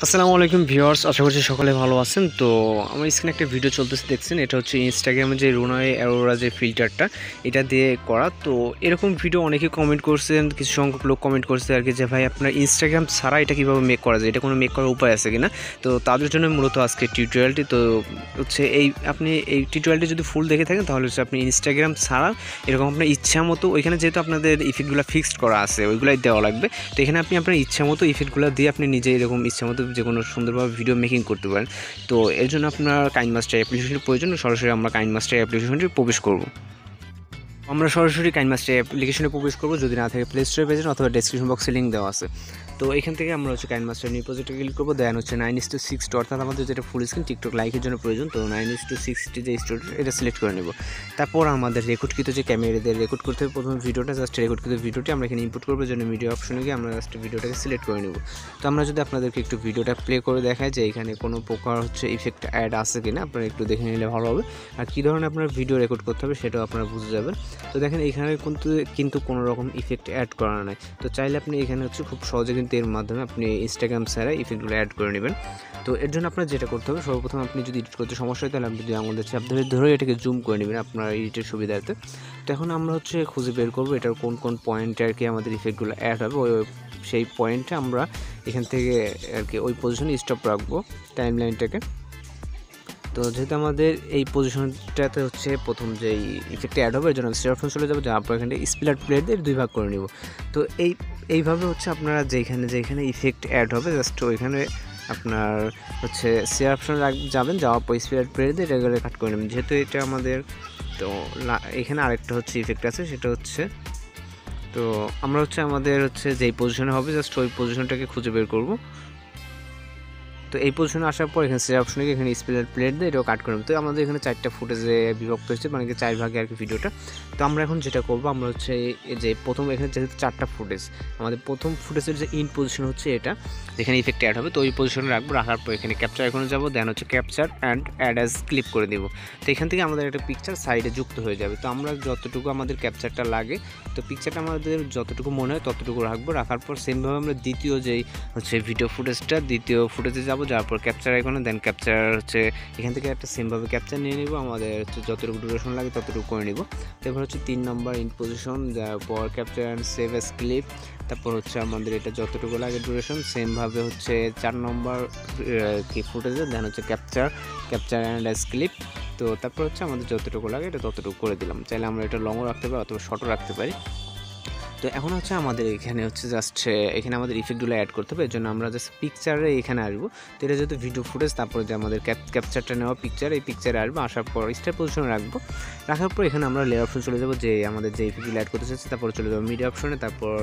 আসসালামু আলাইকুম ভিউয়ার্স, আশা করছি সকলে ভালো আছেন। তো আমার স্ক্রিনে একটা ভিডিও চলতেছে দেখছেন, এটা হচ্ছে ইনস্টাগ্রামে যে রুনাওয়ে অ্যারোরা যে ফিল্টারটা এটা দিয়ে করা। তো এরকম ভিডিও অনেকে কমেন্ট করছেন, কিছু সংখ্যক লোক কমেন্ট করছে আর কি, যে ভাই আপনার ইনস্টাগ্রাম ছাড়া এটা কীভাবে মেক করা যায়, এটা কোনো মেক করার উপায় আছে কিনা। তো তাদের জন্য মূলত আজকে টিউটোরিয়ালটি। তো হচ্ছে আপনি এই টিউটোরিয়ালটি যদি ফুল দেখে থাকেন তাহলে হচ্ছে আপনি ইনস্টাগ্রাম ছাড়া এরকম আপনার ইচ্ছা মতো, ওইখানে যেহেতু আপনাদের ইফেক্টগুলো ফিক্সড করা আছে ওইগুলাই দেওয়া লাগবে। তো এখানে আপনি আপনার ইচ্ছা মতো ইফেক্টগুলো দিয়ে আপনি নিজে এরকম ইচ্ছা মতো যে কোনো সুন্দরভাবে ভিডিও মেকিং করতে পারেন। তো এর জন্য আপনার কাইনমাস্টার অ্যাপ্লিকেশনের প্রয়োজন। সরাসরি আমরা কাইনমাস্টার অ্যাপ্লিকেশনটি প্রবেশ করব। আমরা সরাসরি কাইনমাস্টার অ্যাপ্লিকেশনে প্রবেশ করব, যদি না থাকে প্লে স্টোরে পেজেন অথবা ডেসক্রিপশন বক্সে লিঙ্ক দেওয়া আছে। তো এখান থেকে আমরা হচ্ছে কাইনমাস্টার নিউ প্রজেক্টে ক্লিক করবো। দেন হচ্ছে 9:60, অর্থাৎ আমাদের যেটা ফুল স্ক্রিন টিকটক লাইকের জন্য প্রয়োজন। তো 9:60 যে স্টোর এটা সিলেক্ট করে নেব। তারপর আমাদের রেকর্ডকৃত যে ক্যামেরা দিয়ে রেকর্ড করতে হবে প্রথমে ভিডিওটা, জাস্ট রেকর্ডকৃত ভিডিওটি আমরা এখানে ইনপুট করবো। জন্য মিডিয়া অপশনে গিয়ে আমরা জাস্ট ভিডিওটাকে সিলেক্ট করে নেব। তো আমরা যদি আপনাদেরকে একটু ভিডিওটা প্লে করে দেখাই যে এখানে কোনো প্রকার হচ্ছে ইফেক্ট অ্যাড আছে কিনা, আপনারা একটু দেখে নিলে ভালো হবে। আর কী ধরনের আপনার ভিডিও রেকর্ড করতে হবে সেটাও আপনারা বুঝে যাবেন। তো দেখেন এখানে কিন্তু কোনো রকম ইফেক্ট অ্যাড করা নাই। তো চাইলে আপনি এখানে হচ্ছে খুব সহজে কিন্তু এর মাধ্যমে আপনি ইনস্টাগ্রাম ছাড়া ইফেক্টগুলো অ্যাড করে নেবেন। তো এর জন্য আপনার যেটা করতে হবে, সর্বপ্রথম আপনি যদি এডিট করতে সমস্যা হয় তাহলে আপনি যদি আমাদের চাপ ধরে এটাকে জুম করে নেবেন আপনার এডিটের সুবিধার্থে। তো এখন আমরা হচ্ছে খুঁজে বের করবো এটার কোন কোন পয়েন্টে আর কি আমাদের ইফেক্টগুলো অ্যাড হবে। সেই পয়েন্টে আমরা এখান থেকে আর কি ওই পজিশনে স্টপ রাখবো টাইম লাইনটাকে। তো যেহেতু আমাদের এই পজিশনটাতে হচ্ছে প্রথম যেই ইফেক্টে অ্যাড হবে, এর জন্য সেট অপশন চলে যাবে, যাওয়ার পর এখানে স্প্লিট প্লেট দিয়ে দুই ভাগ করে নিব। তো এইভাবে হচ্ছে আপনারা যেখানে ইফেক্ট অ্যাড হবে জাস্ট ওইখানে আপনার হচ্ছে শেয়ার অপশন যাবেন, যাওয়ার পর স্প্লিট প্লেট দিয়ে রেগুলার কাট করে নেবেন। যেহেতু এটা আমাদের, তো এখানে আরেকটা হচ্ছে ইফেক্ট আছে, সেটা হচ্ছে, তো আমরা হচ্ছে আমাদের হচ্ছে যেই পজিশনে হবে জাস্ট ওই পজিশনটাকে খুঁজে বের করব। তো এই পজিশনে আসার পর এখানে সেট অপশনে এখানে স্প্লিট প্লেট দিয়ে এটাও কাট করব। তো আমাদের এখানে 4টা ফুটেজে বিভক্ত হচ্ছে, মানে 4 ভাগে আর কি ভিডিওটা। তো আমরা এখন যেটা করব, আমরা হচ্ছে যে প্রথম এখানে যেহেতু 4টা ফুটেজ, আমাদের প্রথম ফুটেজের যে ইন পজিশন হচ্ছে এটা, যেখানে ইফেক্ট অ্যাড হবে, তো ওই পজিশনে রাখবো। রাখার পর এখানে ক্যাপচার এখানে যাবো, দেন হচ্ছে capture and add as clip করে দিব। তো এখান থেকে আমাদের একটা পিকচার সাইডে যুক্ত হয়ে যাবে। তো আমরা যতটুকু আমাদের ক্যাপচারটা লাগে, তো পিকচারটা আমাদের যতটুকু মনে হয় ততটুকু রাখবো। রাখার পর সেমভাবে আমরা দ্বিতীয় যেই হচ্ছে ভিডিও ফুটেজটা, দ্বিতীয় ফুটেজে যাবো, যাওয়ার পর ক্যাপচার আইকনে, দেন ক্যাপচার হচ্ছে এখান থেকে একটা সেমভাবে ক্যাপচার নিয়ে নিব। আমাদের হচ্ছে যতটুকু ডিউরেশন লাগে ততটুকু করে নিব। তারপর হচ্ছে 3 নম্বর ইন পজিশন, যাওয়ার পর capture and save as clip. তারপর হচ্ছে আমাদের এটা যতটুকু লাগে ডিউরেশন, সেমভাবে হচ্ছে 4 নম্বর কি ফুটেজে, দেন হচ্ছে ক্যাপচার অ্যান্ড অ্যাজ ক্লিপ। তো তারপর হচ্ছে আমাদের যতটুকু লাগে এটা ততটুকু করে দিলাম। চাইলে আমরা এটা লংও রাখতে পারি অথবা শর্টও রাখতে পারি। তো এখন হচ্ছে আমাদের এখানে হচ্ছে জাস্ট এখানে আমাদের ইফেক্টগুলো অ্যাড করতে হবে। এর জন্য আমরা জাস্ট পিকচারে এখানে আসবো। তো এটা যেহেতু ভিডিও ফুটেজ, তারপরে যে আমাদের ক্যাপচারটা নেওয়া পিকচার, এই পিকচারে আসবো। আসার পর স্টার পজিশনে রাখবো। রাখার পর এখানে আমরা লেয়ার অপশন চলে যাবো, যে আমাদের যে ইফেক্টগুলো অ্যাড করতে চাচ্ছি। তারপর চলে যাবো মিডিয়া অপশনে। তারপর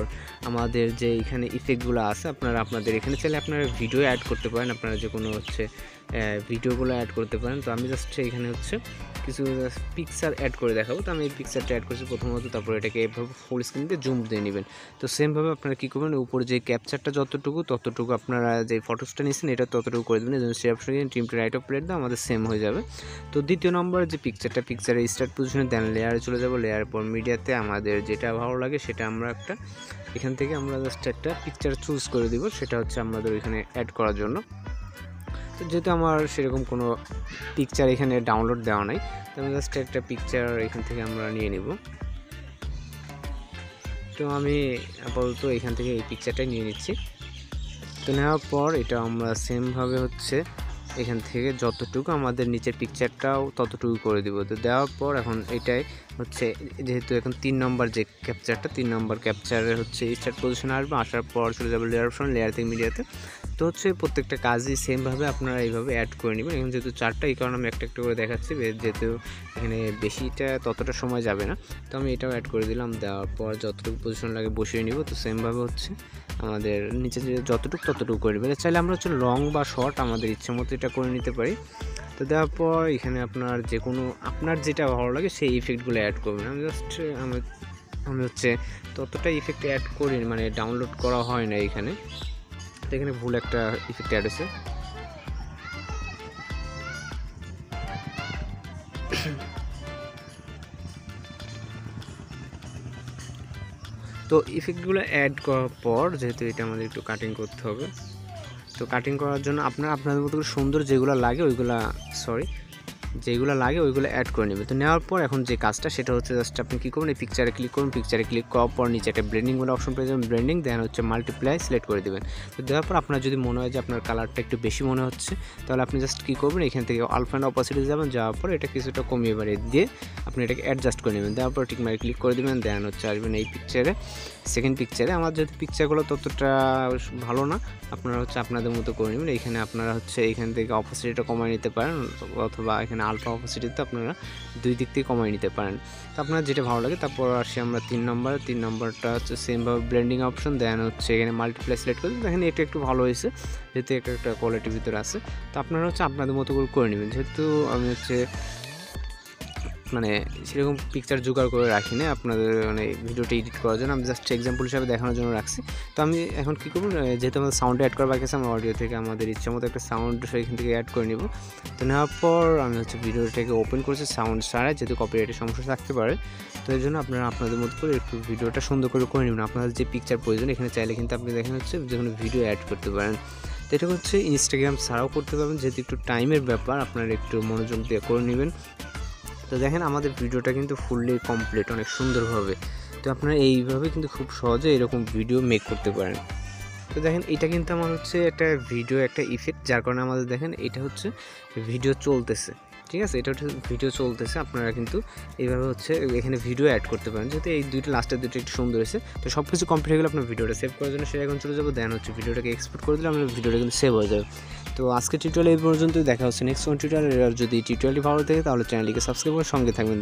আমাদের যে এখানে ইফেক্টগুলো আছে, আপনাদের এখানে চাইলে আপনারা ভিডিও অ্যাড করতে পারেন, আপনারা যে কোনো হচ্ছে ভিডিওগুলো অ্যাড করতে পারেন। তো আমি জাস্ট এখানে হচ্ছে কিছু পিকচার অ্যাড করে দেখাবো। তো আমি এই পিকচারটা অ্যাড করছি প্রথমত, তারপর এটাকে এভাবে ফুল স্ক্রিন দিয়ে জুম দিয়ে নেবেন। তো সেমভাবে আপনারা কী করবেন, উপরে যে ক্যাপচারটা ততটুকু আপনারা যে ফটোসটা নিয়েছেন এটা ততটুকু করে দেবেন। এই জন্য সেই অপশনে team to right of plate দাও, আমাদের সেম হয়ে যাবে। তো দ্বিতীয় নম্বরে যে পিকচারের স্টার্ট পজিশনে, দেন লেয়ারে চলে যাবো। লেয়ারের পর মিডিয়াতে আমাদের যেটা ভালো লাগে সেটা আমরা এখান থেকে আমরা জাস্ট একটা পিকচার চুজ করে দিব, সেটা হচ্ছে আমাদের এখানে অ্যাড করার জন্য। তো যেহেতু আমার সেরকম কোনো পিকচার এখানে ডাউনলোড দেওয়া নাই, তো আমি জাস্ট একটা পিকচার এখান থেকে আমরা নিয়ে নিব। তো আমি আপাতত এখান থেকে এই পিকচারটাই নিয়ে নিচ্ছি। তো নেওয়ার পর এটা আমরা সেমভাবে হচ্ছে এখান থেকে যতটুকু আমাদের নিচের পিকচারটাও ততটুকু করে দিব। তো দেওয়ার পর এখন এটাই হচ্ছে, যেহেতু এখন 3 নম্বর যে ক্যাপচারটা, 3 নম্বর ক্যাপচারের হচ্ছে স্টার্ট পজিশনে আসবে। আসার পর চলে যাবে লেয়ার অপশন, লেয়ার থেকে মিডিয়াতে। তো হচ্ছে প্রত্যেকটা কাজই সেমভাবে আপনারা এইভাবে অ্যাড করে নেবেন। এখন যেহেতু 4টা, এই কারণে আমি একটা করে দেখাচ্ছি, যেহেতু এখানে বেশিটা ততটা সময় যাবে না। তো আমি এটাও অ্যাড করে দিলাম। দেওয়ার পর যতটুকু পজিশন লাগে বসিয়ে নিব। তো সেমভাবে হচ্ছে আমাদের নিচে যে ততটুকু করে নেবেন। চাইলে আমরা হচ্ছে লং বা শর্ট আমাদের ইচ্ছে মতো এটা করে নিতে পারি। তো দেওয়ার পর এখানে আপনার যেটা ভালো লাগে সেই ইফেক্টগুলো অ্যাড করবেন। আমি হচ্ছে ততটা ইফেক্ট অ্যাড করি, মানে ডাউনলোড করা হয় না এখানে। তো এখানে ভুল একটা ইফেক্ট অ্যাড হয়েছে। তো ইফেক্টগুলো অ্যাড করার পর, যেহেতু এটা আমাদের একটু কাটিং করতে হবে, তো কাটিং করার জন্য আপনাদের মতো করে সুন্দর যেগুলো লাগে ওইগুলো অ্যাড করে নেবেন। তো নেওয়ার পর এখন যে কাজটা সেটা হচ্ছে জাস্ট আপনি কী করবেন, এই পিকচারে ক্লিক করুন। পিকচারে ক্লিক করার পর নিচে একটা ব্লেন্ডিং বলে অপশন পেয়ে যাবেন, ব্লেন্ডিং দেন হচ্ছে মাল্টিপ্লাই সিলেক্ট করে দেবেন। তো দেওয়ার পর আপনার যদি মনে হয় যে আপনার কালারটা একটু বেশি মনে হচ্ছে, তাহলে আপনি জাস্ট কী করবেন, এখান থেকে আলফা অ্যান্ড অপাসিটি যাবেন, যাওয়ার পর এটা কিছুটা কমিয়ে বাড়িয়ে দিয়ে আপনি এটাকে অ্যাডজাস্ট করে নেবেন। দেওয়ার পর ঠিক মারে ক্লিক করে দেবেন, দেন হচ্ছে আসবেন এই পিকচারে, সেকেন্ড পিকচারে। আমার যেহেতু পিকচারগুলো ততটা ভালো না, আপনারা হচ্ছে আপনাদের মতো করে নেবেন। এইখানে আপনারা হচ্ছে এইখান থেকে অপাসিটিটা কমায় নিতে পারেন, অথবা এখানে আলফা অপাসিটিতে আপনারা দুই দিক থেকে কমায় নিতে পারেন। তো আপনার যেটা ভালো লাগে। তারপর আসি আমরা 3 নম্বরটা হচ্ছে সেমভাবে ব্লেন্ডিং অপশন, দেন হচ্ছে এখানে মাল্টিপ্লাই সিলেক্ট করে দেখেন এটা একটু ভালো হয়েছে, যেহেতু একটা কোয়ালিটির ভিতরে আছে। তো আপনারা হচ্ছে আপনাদের মতো করে নেবেন। যেহেতু আমি হচ্ছে মানে সেরকম পিকচার জোগাড় করে রাখি না আপনাদের মানে ভিডিওটা এডিট করার জন্য, আমি জাস্ট এক্সাম্পল হিসাবে দেখানোর জন্য রাখছি। তো আমি এখন কী করবো, যেহেতু আমাদের সাউন্ড অ্যাড করা বাকি আছে, আমার অডিও থেকে আমাদের ইচ্ছা মতো একটা সাউন্ড এখান থেকে অ্যাড করে নিব। তো নেওয়ার পর আমি হচ্ছে ভিডিওটাকে ওপেন করছি সাউন্ড ছাড়াই, যেহেতু কপিরাইটের সমস্যা থাকতে পারে। তো এই জন্য আপনারা আপনাদের মতো করে একটু ভিডিওটা সুন্দর করে নেবেন। আপনাদের যে পিকচার প্রয়োজন এখানে চাইলে কিন্তু আপনি দেখেন হচ্ছে যে কোনো ভিডিও অ্যাড করতে পারেন। তো এটা হচ্ছে ইনস্টাগ্রাম ছাড়াও করতে পারবেন, যেহেতু একটু টাইমের ব্যাপার, আপনারা একটু মনোযোগ দিয়ে করে নেবেন। তো দেখেন আমাদের ভিডিওটা কিন্তু ফুললি কমপ্লিট অনেক সুন্দরভাবে। তো আপনারা এইভাবে কিন্তু খুব সহজে এরকম ভিডিও মেক করতে পারেন। তো দেখেন এটা কিন্তু আমার হচ্ছে একটা ভিডিও একটা ইফেক্ট, যার কারণে আমাদের দেখেন এটা হচ্ছে ভিডিও চলতেছে, ঠিক আছে, এটা হচ্ছে ভিডিও চলতেছে। আপনারা কিন্তু এইভাবে হচ্ছে এখানে ভিডিও অ্যাড করতে পারেন, যেহেতু এই লাস্টের দুটো একটু সুন্দর হয়েছে। তো সব কিছু কমপ্লিট হয়ে গেলে আপনার ভিডিওটা সেভ করার জন্য সেটা এখন চলে যাবো, দেন হচ্ছে ভিডিওটাকে এক্সপোর্ট করে দিলে আপনার ভিডিওটা কিন্তু সেভ হয়ে যাবে। তো আজকে টিউটোরিয়াল এই পর্যন্ত, দেখা হচ্ছে নেক্সট কোন টিউটোরিয়াল। আর যদি টিউটোরিয়ালটি ভালো থাকে তাহলে চ্যানেলটিকে সাবস্ক্রাইব করে সঙ্গে থাকবেন।